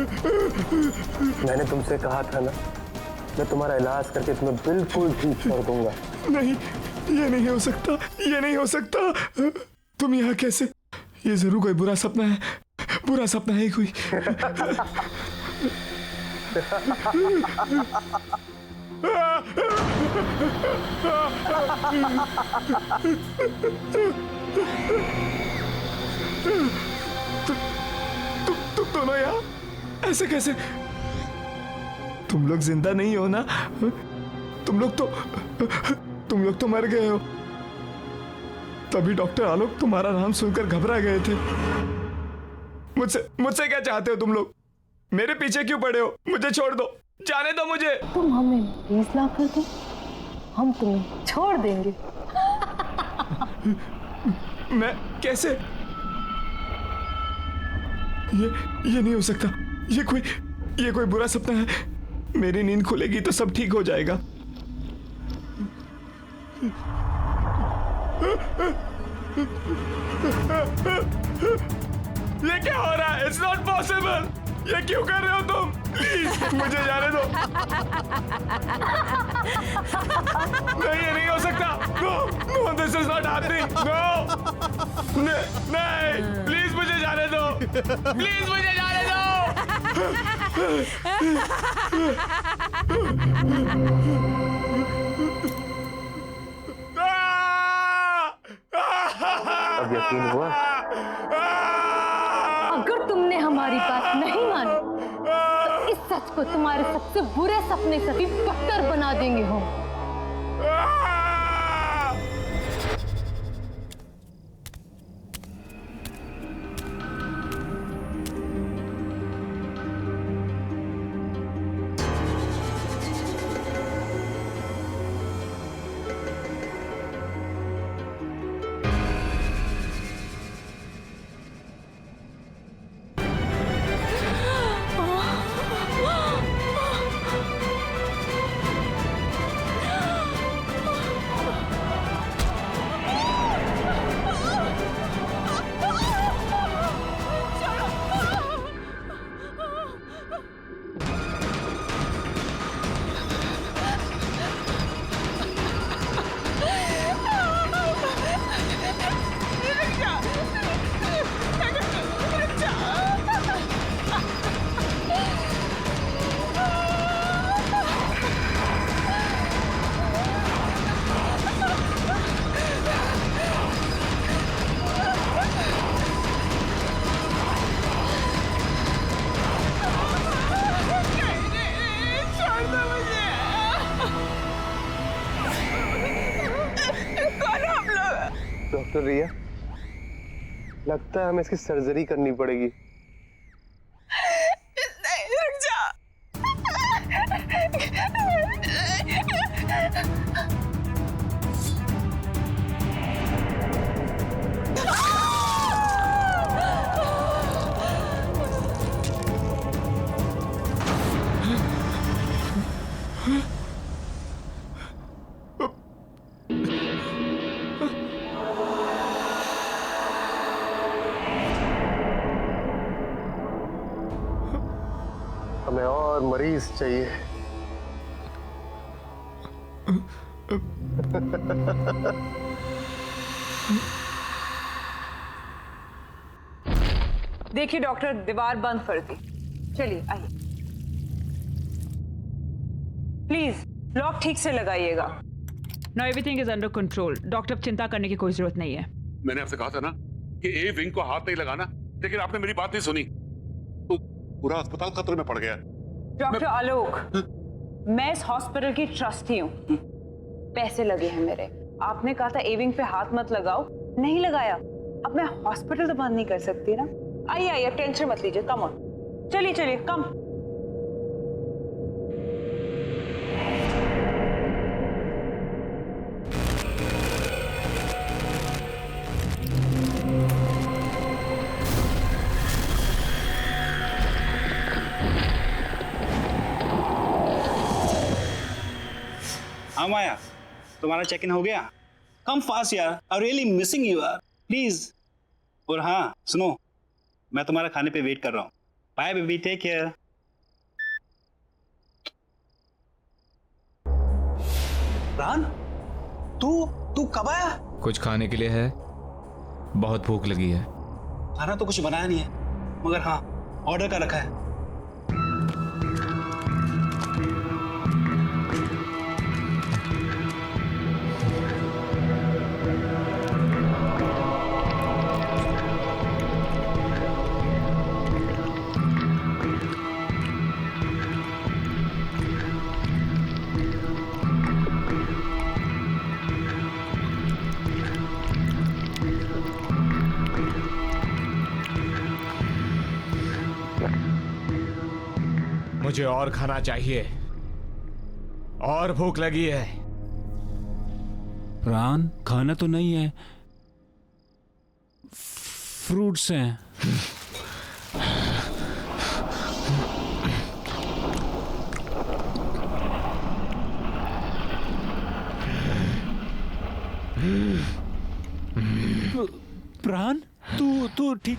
मैंने तुमसे कहा था ना, मैं तुम्हारा इलाज करके तुम्हें बिल्कुल ठीक कर दूंगा। नहीं, ये नहीं हो सकता, ये नहीं हो सकता। तुम यहाँ कैसे? ये जरूर कोई बुरा सपना है, बुरा सपना है कोई। तुम दोनों यहाँ ऐसे कैसे? तुम लोग जिंदा नहीं हो ना? तुम लोग तो मर गए हो। तभी डॉक्टर आलोक तुम्हारा नाम सुनकर घबरा गए थे। मुझसे क्या चाहते हो तुम लोग? मेरे पीछे क्यों पड़े हो? मुझे छोड़ दो, जाने दो मुझे। तुम हमें 20 लाख कर दो, हम तुम्हें छोड़ देंगे। मैं कैसे? ये नहीं हो सकता। ये कोई बुरा सपना है। मेरी नींद खुलेगी तो सब ठीक हो जाएगा। ये क्या हो रहा है? It's not possible. ये क्यों कर रहे हो तुम? प्लीज मुझे जाने दो। नहीं, ये नहीं हो सकता। No, this is not happening. No, नहीं, प्लीज मुझे जाने दो। प्लीज मुझे जाने दो। अब यकीन हुआ? अगर तुमने हमारी बात नहीं मानी तो इस सच को तुम्हारे सबसे बुरे सपने से भी बदतर बना देंगे हम। डॉक्टर रिया, लगता है हमें इसकी सर्जरी करनी पड़ेगी। नहीं, रुक जा। हमें और मरीज चाहिए। देखिए डॉक्टर, दीवार बंद कर दी। चलिए आइए, प्लीज लॉक ठीक से लगाइएगा। Now everything is under control. Doctor, चिंता करने की कोई जरूरत नहीं है। मैंने आपसे कहा था ना कि ए विंग को हाथ नहीं लगाना, लेकिन आपने मेरी बात नहीं सुनी तो पूरा अस्पताल खतरे में पड़ गया। डॉक्टर आलोक, मैं इस हॉस्पिटल की ट्रस्टी हूँ, पैसे लगे हैं मेरे। आपने कहा था ए विंग पे हाथ मत लगाओ, नहीं लगाया। अब मैं हॉस्पिटल तो बंद नहीं कर सकती ना। आइए आइए, टेंशन मत लीजिए, कम ऑन, चलिए चलिए कम। हाँ माया, तुम्हारा चेक इन हो गया? कम फास्ट यार, आई रियली मिसिंग यू यार, प्लीज। और हाँ सुनो, मैं तुम्हारा खाने पे वेट कर रहा हूँ। Bye baby, take care. रान, तू कब आया? कुछ खाने के लिए है? बहुत भूख लगी है। खाना तो कुछ बनाया नहीं है, मगर हाँ ऑर्डर का रखा है। मुझे और खाना चाहिए, और भूख लगी है। रान, खाना तो नहीं है, फ्रूट्स हैं। प्राण, तू ठीक?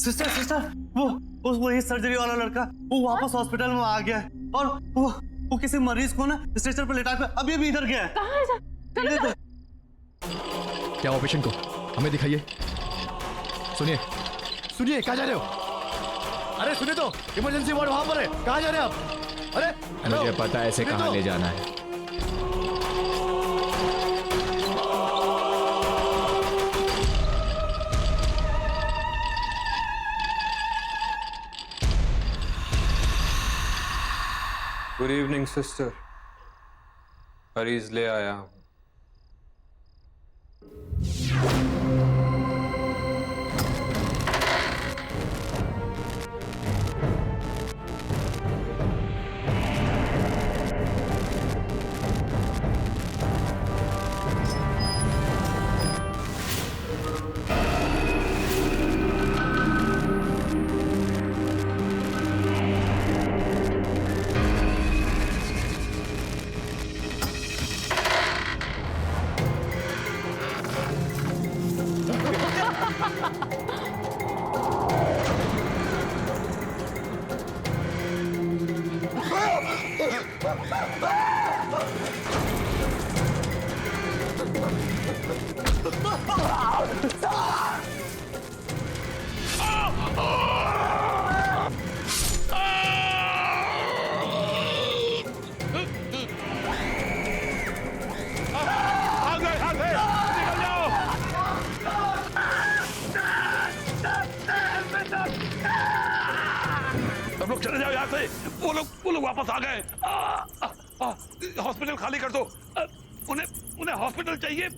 सिस्टर, वो ये सर्जरी वाला लड़का वो वापस हॉस्पिटल में आ गया है और वो किसी मरीज को ना स्ट्रेचर पर लेटा कर अभी भी इधर गया है। कहाँ है? चलो क्या हुआ पेशेंट को? हमें दिखाइए। सुनिए, कहाँ जा रहे हो? अरे सुनिए तो, इमरजेंसी वार्ड वहां पर है, कहाँ जा रहे हैं आप? अरे मुझे पता है इसे कहाँ ले जाना है। गुड इवनिंग सिस्टर, मरीज ले आया हूं। सब लोग चले जाओ यहाँ से। वो लोग वापस आ गए। हॉस्पिटल खाली कर दो। उन्हें हॉस्पिटल चाहिए।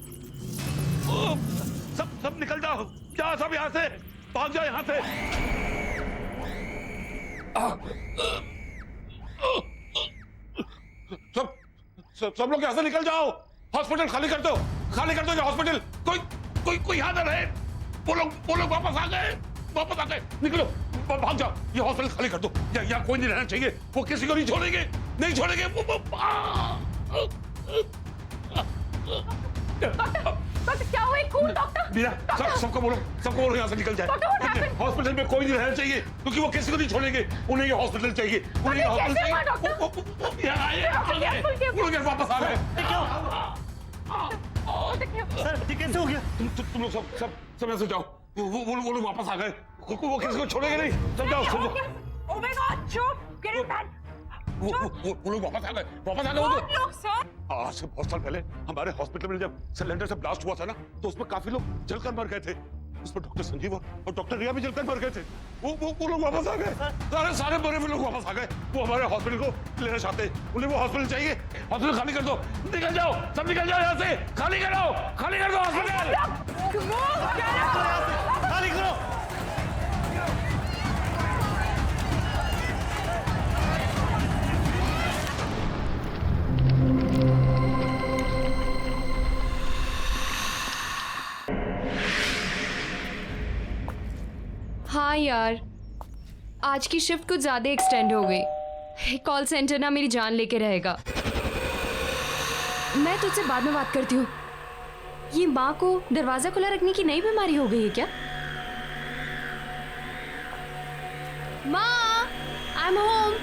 सब निकल जाओ। जाओ सब यहाँ से, भाग जाओ यहाँ से। सब लोग यहाँ से निकल जाओ। हॉस्पिटल खाली कर दो ये हॉस्पिटल। कोई यहाँ ना रहे। वो लोग वापस आ गए। निकलो, भाग जाओ। ये हॉस्पिटल खाली कर दो। यहाँ कोई नहीं रहना चाहिए। वो किसी को नहीं छोड़ेंगे। डॉक्टर क्या हुआ? खून डॉक्टर। मीरा, सबको बोलो यहाँ से निकल जाए। हॉस्पिटल में कोई नहीं रहना चाहिए क्योंकि वो किसी को नहीं छोड़ेंगे। उन्हें ये हॉस्पिटल चाहिए। वापस आ गए। सर ये कैसे हो गया? तुम लोग सब ऐसे जाओ। वो लोग वापस आ गए। वो किसी को छोड़ेंगे नहीं। सब जाओ। Oh my God, चुप! Get him back! वो लोग वापस आ गए। लोग सर? आज से बहुत साल पहले हमारे हॉस्पिटल में जब सिलेंडर से ब्लास्ट हुआ था ना, तो उसमें काफी लोग जलकर मर गए थे। उसमें डॉक्टर संजीव और डॉक्टर रिया भी जलकर मर गए थे। वो लोग वापस आ गए। सारे मरे हुए लोग वापस आ गए। वो हमारे हॉस्पिटल को लेना चाहते हैं। उन्हें वो हॉस्पिटल चाहिए। हॉस्पिटल खाली कर दो। निकल जाओ, सब निकल जाओ यहाँ से। खाली करो, खाली कर दो हॉस्पिटल। खाली करो। हाँ यार, आज की शिफ्ट कुछ ज्यादा एक्सटेंड हो गई। कॉल सेंटर ना मेरी जान लेके रहेगा। मैं तुझसे बाद में बात करती हूँ। ये माँ को दरवाजा खुला रखने की नई बीमारी हो गई है क्या? माँ, आई एम होम।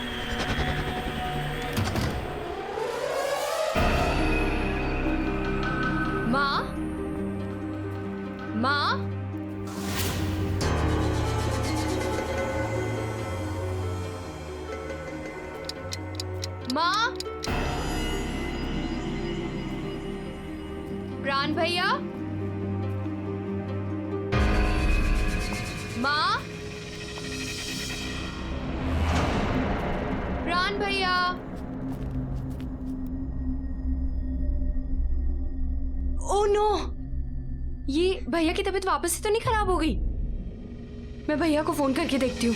माँ, माँ, माँ, प्राण भैया, माँ, प्राण भैया। ओह नो, ये भैया की तबीयत वापस से तो नहीं खराब हो गई? मैं भैया को फोन करके देखती हूँ।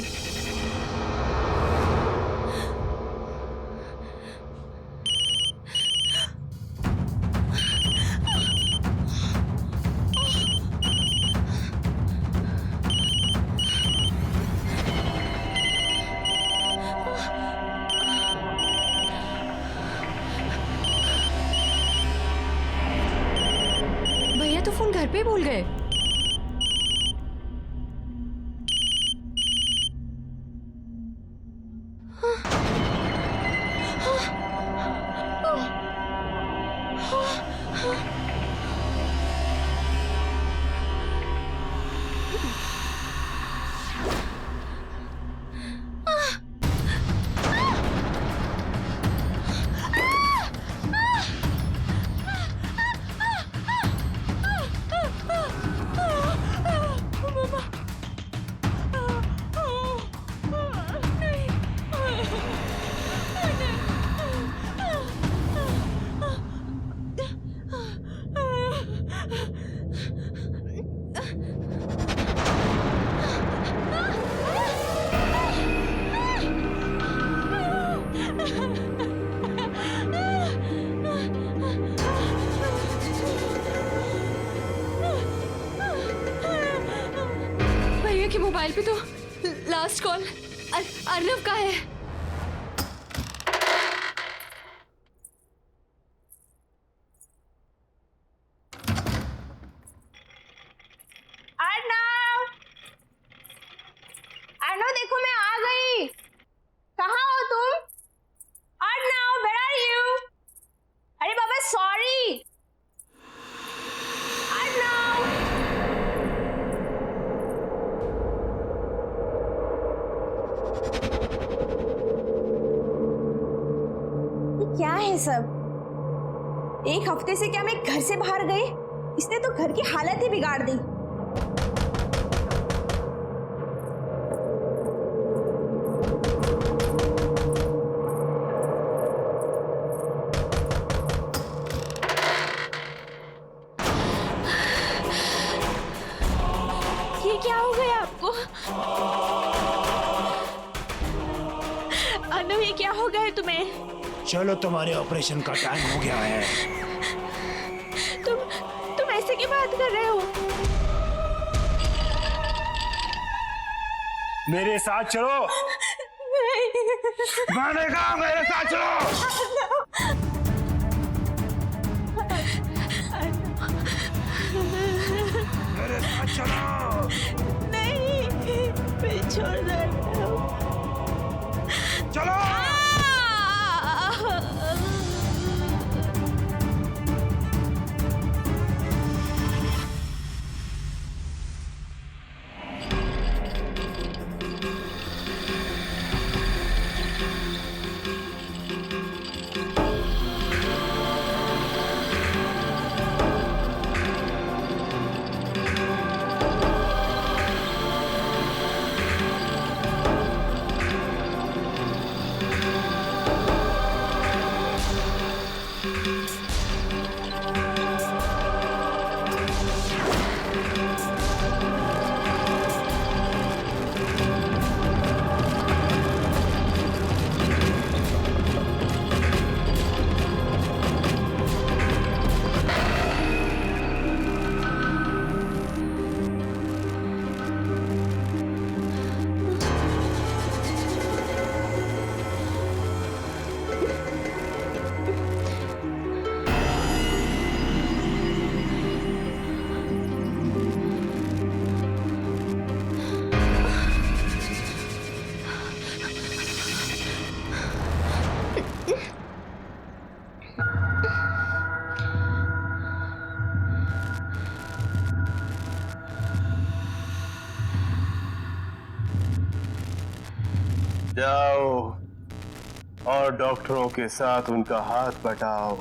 भैया तो फोन घर पे भूल गए। भैया के मोबाइल पे तो लास्ट कॉल अर्नव का है। अर्नव देखो मैं आ गई। कहाँ हो तुम? Arnav, where are you? अरे बाबा सॉरी। अर्नव, ये क्या है सब? एक हफ्ते से क्या मैं घर से बाहर गई? इसने तो घर की हालत ही बिगाड़ दी। ये क्या हो गया आपको? अर्नव, ये क्या हो गया है तुम्हें? चलो, तुम्हारे ऑपरेशन का टाइम हो गया है। तुम ऐसे की बात कर रहे हो? मेरे साथ चलो। मैंने कहा मेरे साथ चलो। मेरे साथ चलो। नहीं, मैं छोड़ रहा हूँ। चलो। जाओ और डॉक्टरों के साथ उनका हाथ बटाओ।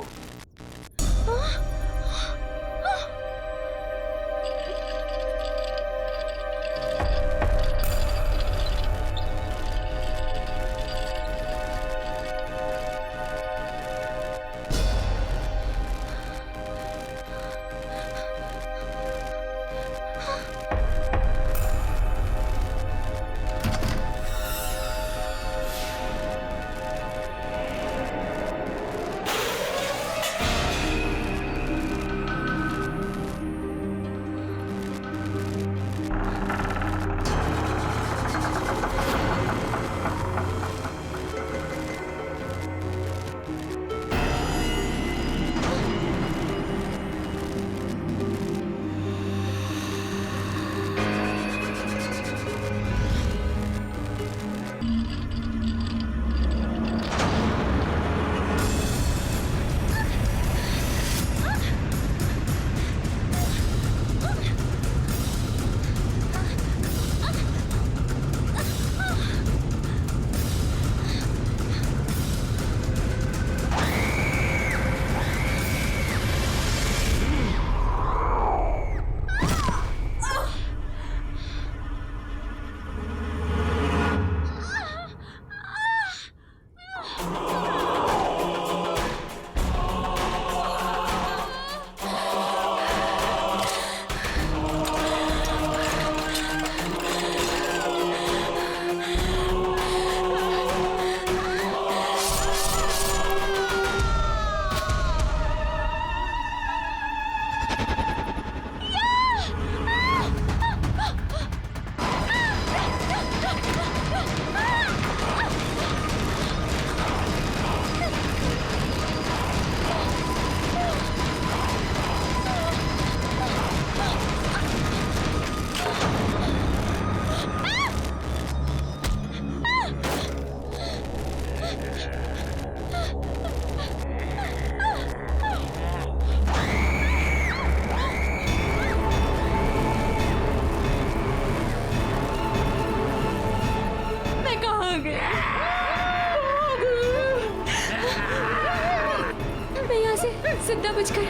जिंदा बचकर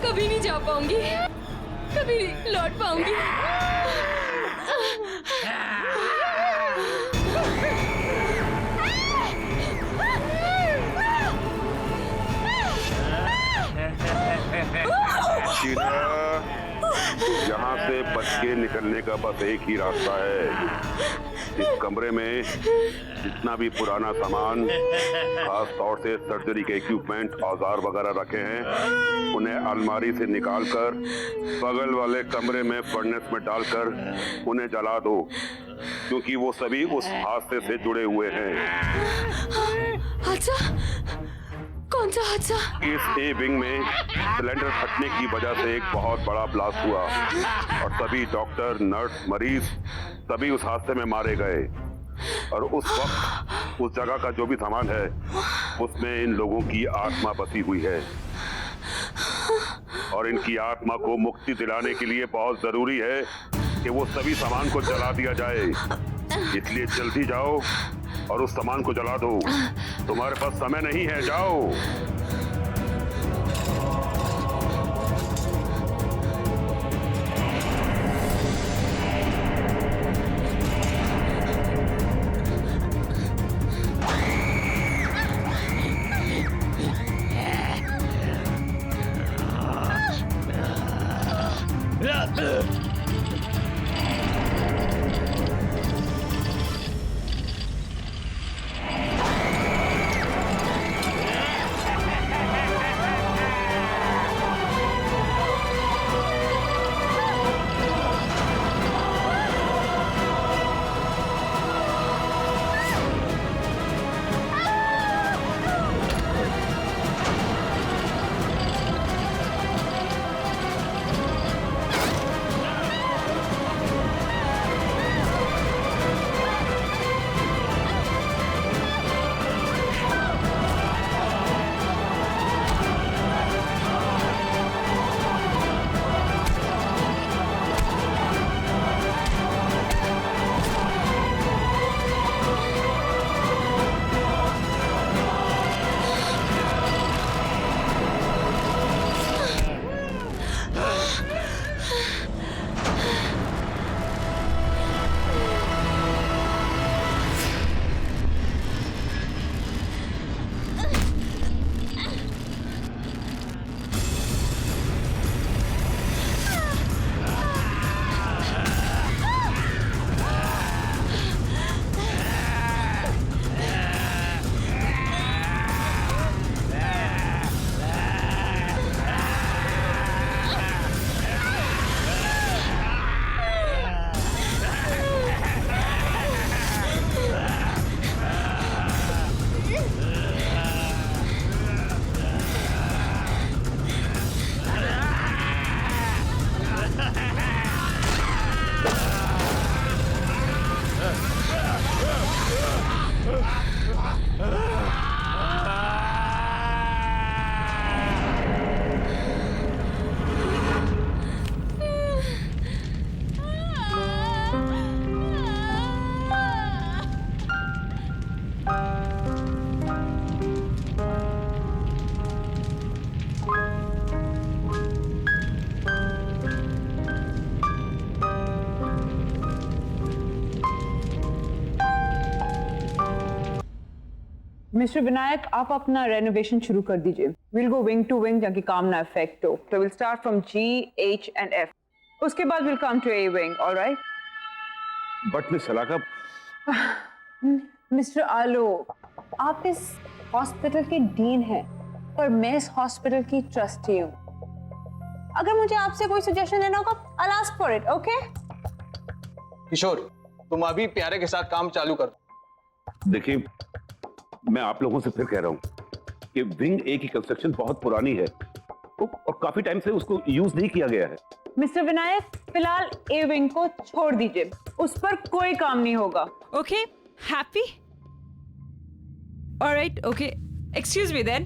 कभी नहीं जा पाऊंगी, कभी नहीं लौट पाऊंगी। यहाँ से बच के निकलने का बस एक ही रास्ता है। इस कमरे में जितना भी पुराना सामान, खास तौर से सर्जरी के इक्विपमेंट, औजार वगैरह रखे हैं, उन्हें अलमारी से निकालकर बगल वाले कमरे में फर्नेस में डालकर उन्हें जला दो, क्योंकि वो सभी उस हादसे से जुड़े हुए हैं। हादसा? कौन सा हादसा? इस ए विंग में सिलेंडर फटने की वजह से एक बहुत बड़ा ब्लास्ट हुआ और सभी डॉक्टर, नर्स, मरीज सभी उस हादसे में मारे गए। और उस वक्त उस जगह का जो भी सामान है उसमें इन लोगों की आत्मा बसी हुई है, और इनकी आत्मा को मुक्ति दिलाने के लिए बहुत जरूरी है कि वो सभी सामान को जला दिया जाए। इसलिए जल्दी जाओ और उस सामान को जला दो। तुम्हारे पास समय नहीं है, जाओ। मिस्टर विनायक, आप अपना रेनोवेशन शुरू कर दीजिए। Will go wing to wing ताकि काम ना इफेक्ट हो। तो will start from G, H and F। उसके बाद will come to A wing, alright? But miss Salaka, mister Alok, आप इस हॉस्पिटल के डीन हैं और मैं इस हॉस्पिटल की ट्रस्टी हूँ। अगर मुझे आपसे कोई सजेशन लेना होगा, I'll ask for it, okay? किशोर, तुम अभी प्यारे के साथ काम चालू कर दो। देखिए, मैं आप लोगों से फिर कह रहा हूं कि विंग ए की कंस्ट्रक्शन बहुत पुरानी है और काफी टाइम से उसको यूज नहीं किया गया है। मिस्टर विनायक, फिलहाल ए विंग को छोड़ दीजिए, उस पर कोई काम नहीं होगा। Okay, happy? All right, okay. Excuse me then.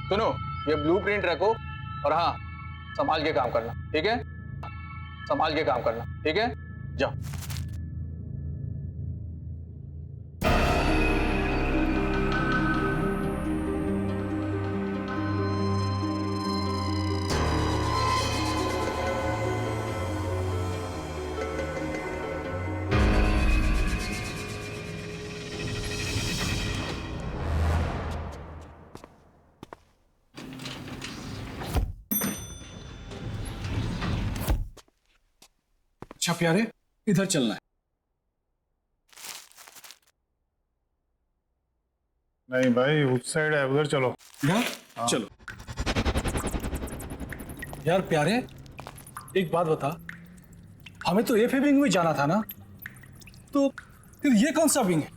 सुनो, ये ब्लूप्रिंट रखो और हाँ, संभाल के काम करना, ठीक है? संभाल के काम करना, ठीक है? जाओ। अच्छा प्यारे, इधर चलना है। नहीं भाई, उस साइड है, उधर चलो। यार चलो। यार प्यारे, एक बात बता, हमें तो एफ विंग में जाना था ना, तो फिर ये कौन सा विंग है?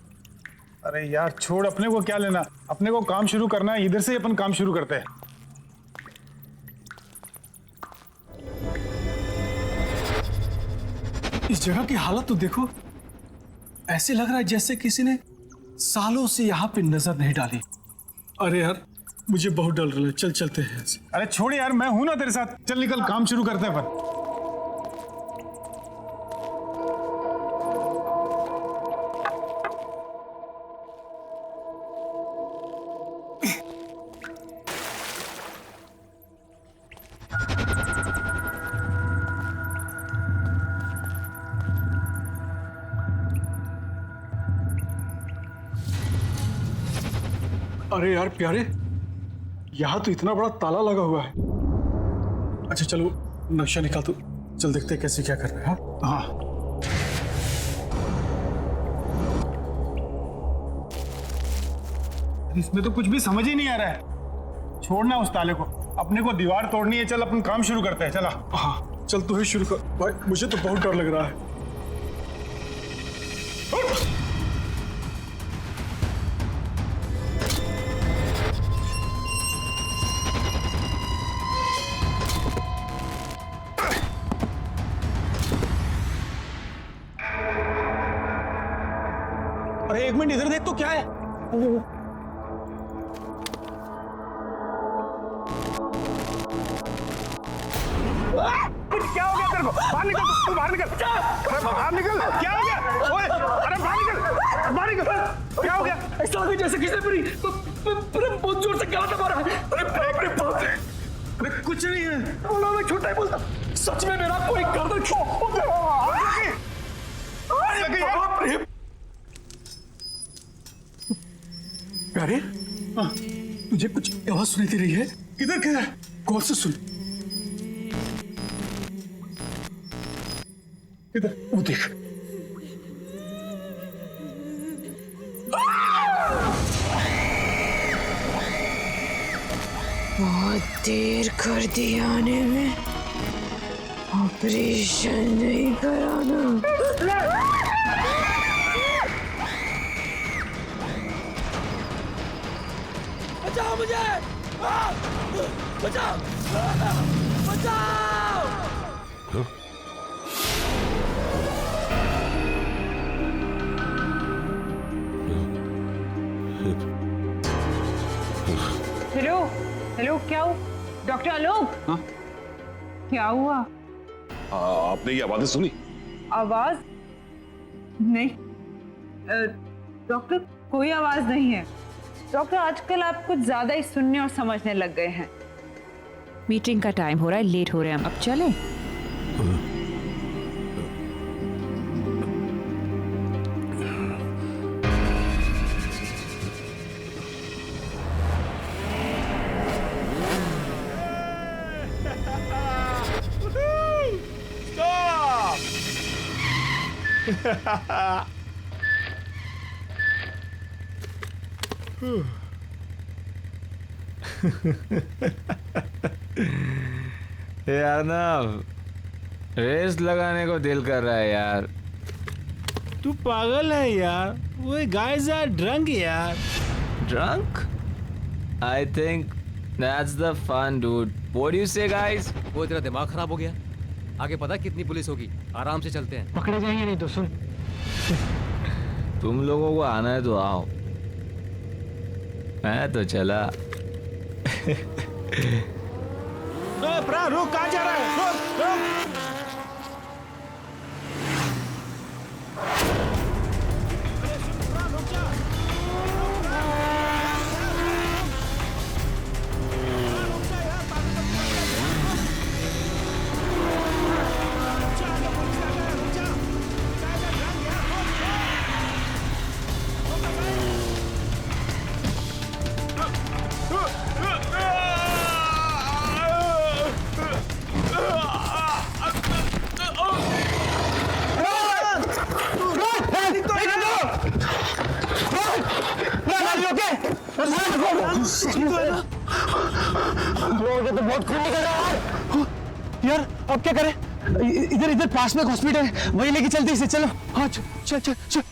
अरे यार छोड़, अपने को क्या लेना, अपने को काम शुरू करना है, इधर से ही अपन काम शुरू करते हैं। इस जगह की हालत तो देखो, ऐसे लग रहा है जैसे किसी ने सालों से यहाँ पे नजर नहीं डाली। अरे यार, मुझे बहुत डर रहा है, चल चलते हैं। अरे छोड़ यार, मैं हूं ना तेरे साथ, चल निकल, काम शुरू करते हैं अपन। अरे यार प्यारे, यहाँ तो इतना बड़ा ताला लगा हुआ है। अच्छा चलो, नक्शा निकाल, तो चल देखते हैं कैसे क्या करना है। हाँ इसमें तो कुछ भी समझ ही नहीं आ रहा है। छोड़ना उस ताले को, अपने को दीवार तोड़नी है। चल अपन काम शुरू करते हैं, चला। हाँ चल, तू ही शुरू कर भाई, मुझे तो बहुत डर लग रहा है। अरे एक मिनट इधर देख तो, क्या है? क्या हो गया तेरे को? बाहर निकल, तू बाहर निकल। अरे बाहर निकल, क्या हो गया? ओए, अरे बाहर निकल, बाहर निकल। क्या हो गया? ऐसा लगा जैसे किसी ने बहुत जोर से गला दबा रहा है। अरे बाप रे, अरे कुछ नहीं है। बोला, मैं झूठा ही बोलता। सच में मेरा कोई गर्दन प्यारे, तुझे कुछ आवाज सुनी दे रही है? किधर क्या है? गौर से सुन। इधर वो देख। बहुत देर कर दी आने में, ऑपरेशन नहीं कराना। बचाओ मुझे, बचाओ, बचाओ। आलोक क्या हुआ? डॉक्टर आलोक, हाँ? क्या हुआ? आपने ये आवाजें सुनी? आवाज नहीं डॉक्टर, कोई आवाज नहीं है। डॉक्टर आजकल आप कुछ ज्यादा ही सुनने और समझने लग गए हैं। मीटिंग का टाइम हो रहा है, लेट हो रहे हैं हम, अब चलें? यार ना रेस लगाने को दिल कर रहा है यार। तू पागल है यार, वो गाइस आर ड्रंक यार। Drunk? I think that's the fun dude. What do you say guys? वो तेरा दिमाग खराब हो गया? आगे पता कितनी पुलिस होगी, आराम से चलते हैं। पकड़े जाएंगे नहीं तो सुन। तुम लोगों को आना है तो आओ, मैं तो चला। प्रा रुक, कहाँ जा रहा है? रुक रुक। तो बहुत खून निकल रहा है यार। अब क्या करें? इधर इधर पास में हॉस्पिटल है, वही लेके चलते इसे। चलो हाँ चल चल चल।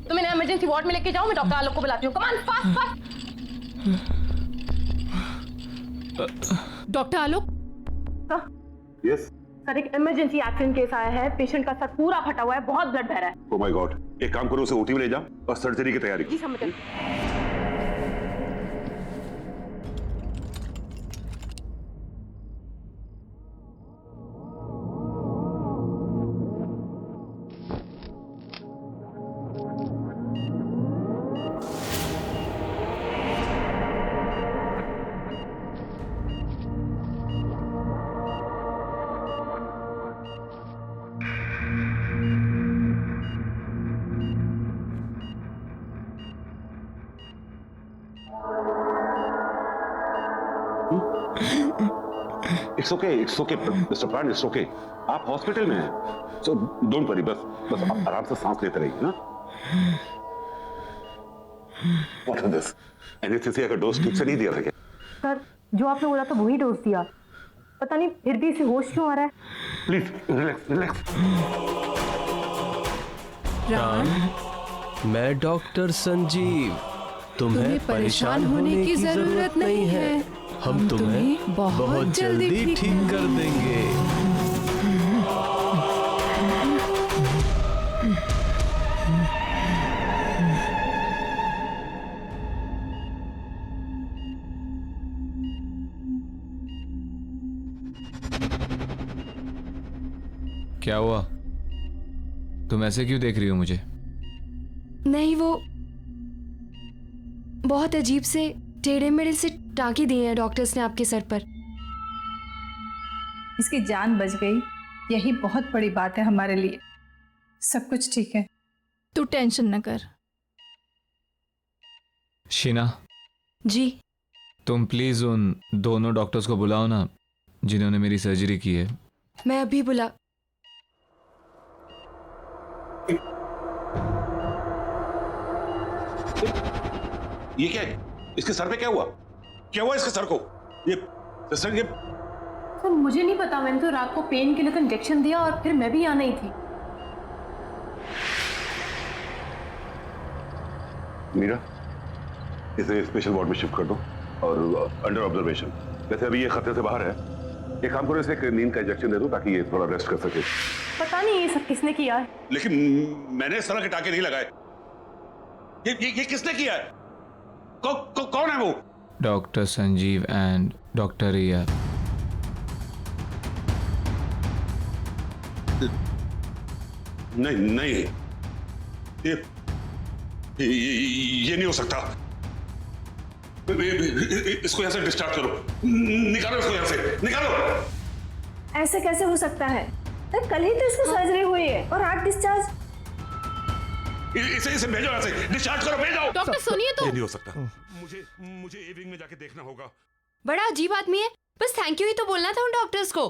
तुम इन्हें इमरजेंसी वार्ड में लेके जाओ, मैं डॉक्टर आलोक को बुलाती हूँ। Come on fast fast. Doctor Alok? Yes sir, एक इमरजेंसी एक्सीडेंट केस आया है। पेशेंट का सर पूरा फटा हुआ है, बहुत ब्लड बह रहा है। ओह माय गॉड, एक काम करो, उसे ओटी में ले जाओ और सर्जरी की तैयारी जी समझ गई। इट्स ओके मिस्टर प्राण, इट्स ओके। आप हॉस्पिटल में हैं, सो डोंट वरी। बस आप आराम से सांस लेते रहिए ना। What is this? एनेस्थीसिया का डोज ठीक से नहीं दिया था क्या? सर, जो आपने बोला था वही डोज दिया, पता नहीं फिर भी इसे होश क्यों आ रहा है। Please relax relax. मैं डॉक्टर संजीव। तुम्हें परेशान होने की जरूरत नहीं है। हम तुम्हें बहुत जल्दी ठीक कर देंगे। क्या हुआ? तुम ऐसे क्यों देख रही हो मुझे? नहीं, वो बहुत अजीब से टेढ़े मेढ़े से टाँकी दिए हैं डॉक्टर्स ने आपके सर पर। इसकी जान बच गई, यही बहुत बड़ी बात है हमारे लिए। सब कुछ ठीक है, तू टेंशन न कर। शीना जी, तुम प्लीज उन दोनों डॉक्टर्स को बुलाओ ना जिन्होंने मेरी सर्जरी की है। मैं अभी बुला। ये क्या है? इसके सर पे क्या हुआ? क्या हुआ इसके सर को? ये सर, मुझे नहीं पता, मैंने तो रात को पेन किलर का इंजेक्शन दिया और फिर मैं भी यहाँ नहीं थी। मीरा, इसे स्पेशल वार्ड में शिफ्ट कर दो और अंडर ऑब्जर्वेशन। वैसे अभी ये खतरे से बाहर है। एक काम करो, इसे एक नींद का इंजेक्शन दे दो ताकि ये थोड़ा रेस्ट कर सके। पता नहीं ये सब किसने किया है। लेकिन मैंने इस तरह के टाके नहीं लगाए। ये किसने किया है? कौन है वो? डॉक्टर संजीव एंड डॉक्टर रिया। नहीं, ये नहीं हो सकता। इसको यहाँ से डिस्चार्ज करो, निकालो इसको यहाँ से, निकालो। ऐसे कैसे हो सकता है? कल ही तो इसको सर्जरी हुई है और आज डिस्चार्ज। इसे भेजो यहाँ से, डिस्चार्ज करो, भेजो। डॉक्टर सुनिए तो। ये नहीं हो सकता। मुझे ए विंग में जाके देखना होगा। बड़ा अजीब आदमी है, बस थैंक यू ही तो बोलना था उन डॉक्टर्स को।